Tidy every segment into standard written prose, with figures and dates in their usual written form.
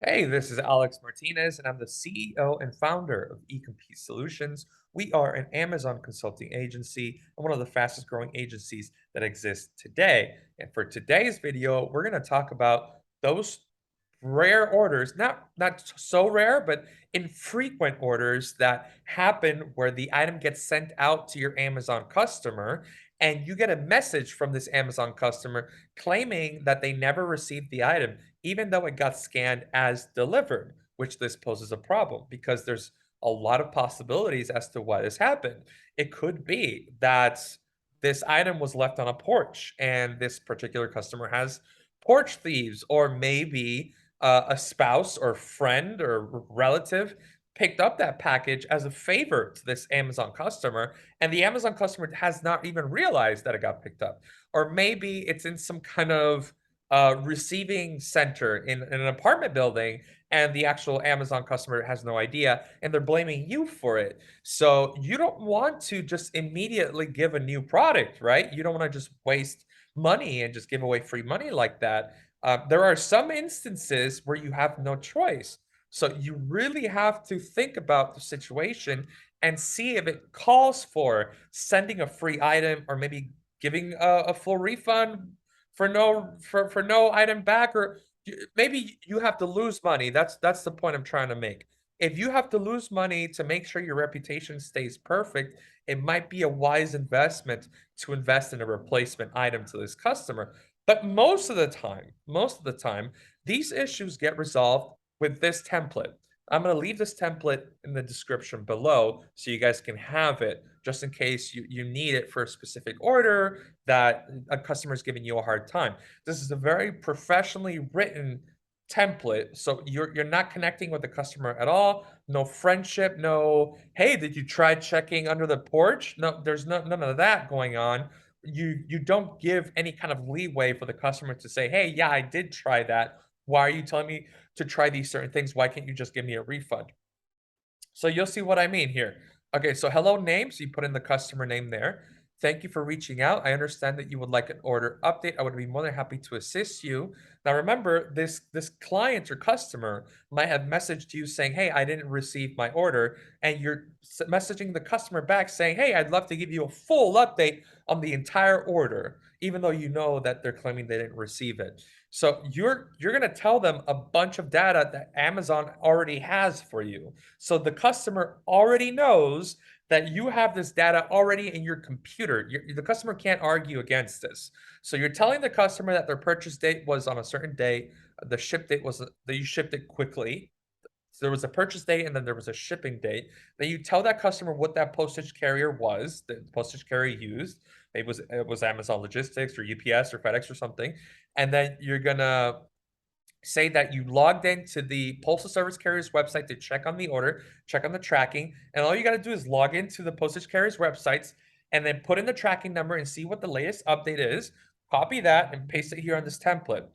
Hey, this is Alex Martinez, and I'm the CEO and founder of eCompete Solutions. We are an Amazon consulting agency and one of the fastest growing agencies that exists today. And for today's video, we're going to talk about those rare orders, not so rare, but infrequent orders that happen where the item gets sent out to your Amazon customer and you get a message from this Amazon customer claiming that they never received the item even though it got scanned as delivered, which this poses a problem because there's a lot of possibilities as to what has happened. It could be that this item was left on a porch and this particular customer has porch thieves, or maybe a spouse or friend or relative picked up that package as a favor to this Amazon customer, and the Amazon customer has not even realized that it got picked up. Or maybe it's in some kind of receiving center in an apartment building, and the actual Amazon customer has no idea, and they're blaming you for it. So you don't want to just immediately give a new product, right? You don't want to just waste money and just give away free money like that. There are some instances where you have no choice. So you really have to think about the situation and see if it calls for sending a free item or maybe giving a full refund for no item back, or maybe you have to lose money. That's the point I'm trying to make. If you have to lose money to make sure your reputation stays perfect, it might be a wise investment to invest in a replacement item to this customer. But most of the time, these issues get resolved with this template. I'm going to leave this template in the description below so you guys can have it just in case you need it for a specific order that a customer is giving you a hard time. This is a very professionally written template, so you're not connecting with the customer at all. No friendship, no, hey, did you try checking under the porch? No, there's none of that going on. You don't give any kind of leeway for the customer to say, hey, yeah, I did try that. Why are you telling me to try these certain things? Why can't you just give me a refund? So you'll see what I mean here. Okay, so hello name. So you put in the customer name there. Thank you for reaching out. I understand that you would like an order update. I would be more than happy to assist you. Now remember, this client or customer might have messaged you saying, "Hey, I didn't receive my order," and you're messaging the customer back saying, "Hey, I'd love to give you a full update on the entire order," even though you know that they're claiming they didn't receive it. So you're gonna tell them a bunch of data that Amazon already has for you. So the customer already knows that you have this data already in your computer. The customer can't argue against this. So you're telling the customer that their purchase date was on a certain day, the ship date was that you shipped it quickly. So there was a purchase date and then there was a shipping date. Then you tell that customer what that postage carrier was, the postage carrier used. It was Amazon Logistics or UPS or FedEx or something. And then you're gonna say that you logged into the postal service carrier's website to check on the order, check on the tracking, and all you got to do is log into the postage carrier's websites and then put in the tracking number and see what the latest update is. Copy that and paste it here on this template.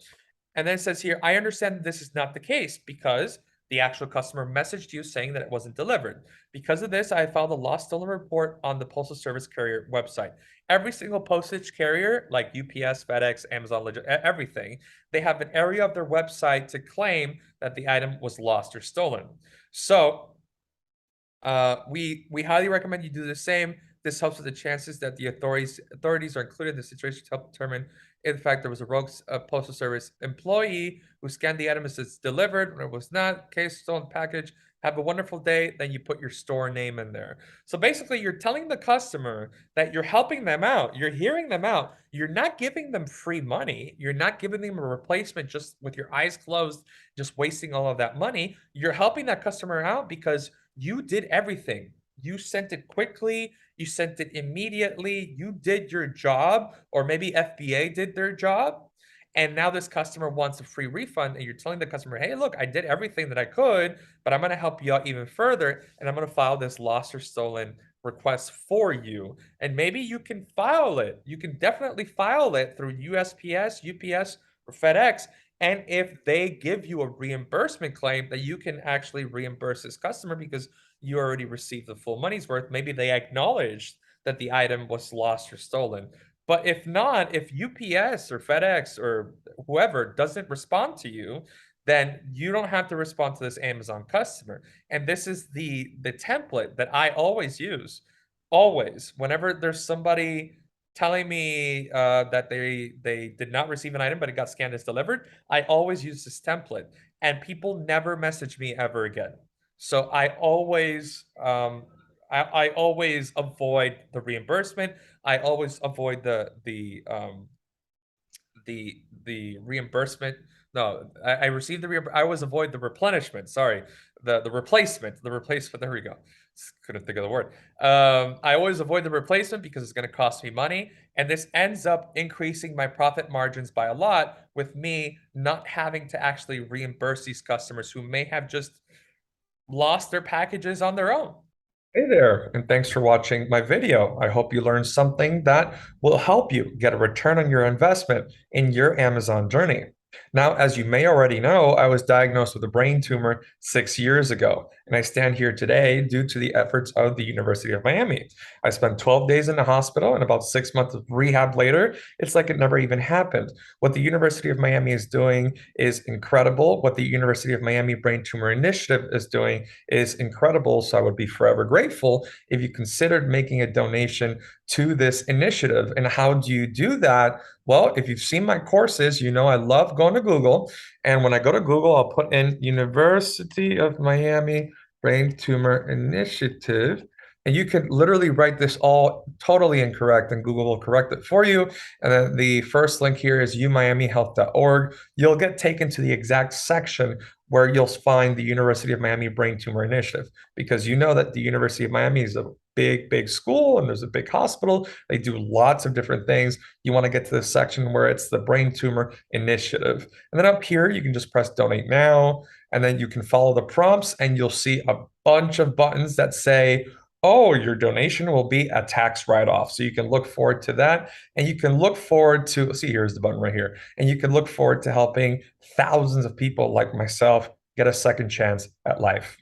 And then it says here, I understand this is not the case because the actual customer messaged you saying that it wasn't delivered. Because of this, I filed a lost stolen report on the Postal Service Carrier website. Every single postage carrier, like UPS, FedEx, Amazon, everything, they have an area of their website to claim that the item was lost or stolen. So we highly recommend you do the same. This helps with the chances that the authorities are included in the situation to help determine if, in fact, there was a rogue postal service employee who scanned the item as it's delivered when it was not. Case stolen package. Have a wonderful day. Then you put your store name in there. So basically, you're telling the customer that you're helping them out. You're hearing them out. You're not giving them free money. You're not giving them a replacement just with your eyes closed, just wasting all of that money. You're helping that customer out because you did everything. You sent it quickly, you sent it immediately, you did your job, or maybe FBA did their job. And now this customer wants a free refund, and you're telling the customer, hey, look, I did everything that I could, but I'm going to help you out even further, and I'm going to file this lost or stolen request for you. And maybe you can file it. You can definitely file it through USPS, UPS, or FedEx, and if they give you a reimbursement claim, that you can actually reimburse this customer because you already received the full money's worth. Maybe they acknowledged that the item was lost or stolen. But if not, if UPS or FedEx or whoever doesn't respond to you, then you don't have to respond to this Amazon customer. And this is the template that I always use. Always, whenever there's somebody telling me that they did not receive an item, but it got scanned as delivered, I always use this template, and people never message me ever again. So I always avoid the reimbursement. I always avoid the reimbursement. No, I received I always avoid the replenishment. Sorry, the replacement. There we go. Couldn't think of the word. I always avoid the replacement because it's going to cost me money, and this ends up increasing my profit margins by a lot, with me not having to actually reimburse these customers who may have just lost their packages on their own. Hey there, and thanks for watching my video. I hope you learned something that will help you get a return on your investment in your Amazon journey. Now, as you may already know, I was diagnosed with a brain tumor 6 years ago, and I stand here today due to the efforts of the University of Miami. I spent 12 days in the hospital and about 6 months of rehab later. It's like it never even happened. What the University of Miami is doing is incredible. What the University of Miami Brain Tumor Initiative is doing is incredible. So I would be forever grateful if you considered making a donation to this initiative. And how do you do that? Well, if you've seen my courses, you know I love going to Google. And when I go to Google, I'll put in University of Miami Brain Tumor Initiative. And you can literally write this all totally incorrect, and Google will correct it for you. And then the first link here is umiamihealth.org. You'll get taken to the exact section where you'll find the University of Miami Brain Tumor Initiative, because you know that the University of Miami is a big, big school and there's a big hospital. They do lots of different things. You want to get to the section where it's the Brain Tumor Initiative. And then up here, you can just press Donate Now, and then you can follow the prompts, and you'll see a bunch of buttons that say, oh, your donation will be a tax write-off. So you can look forward to that. And you can look forward to, see, here's the button right here. And you can look forward to helping thousands of people like myself get a second chance at life.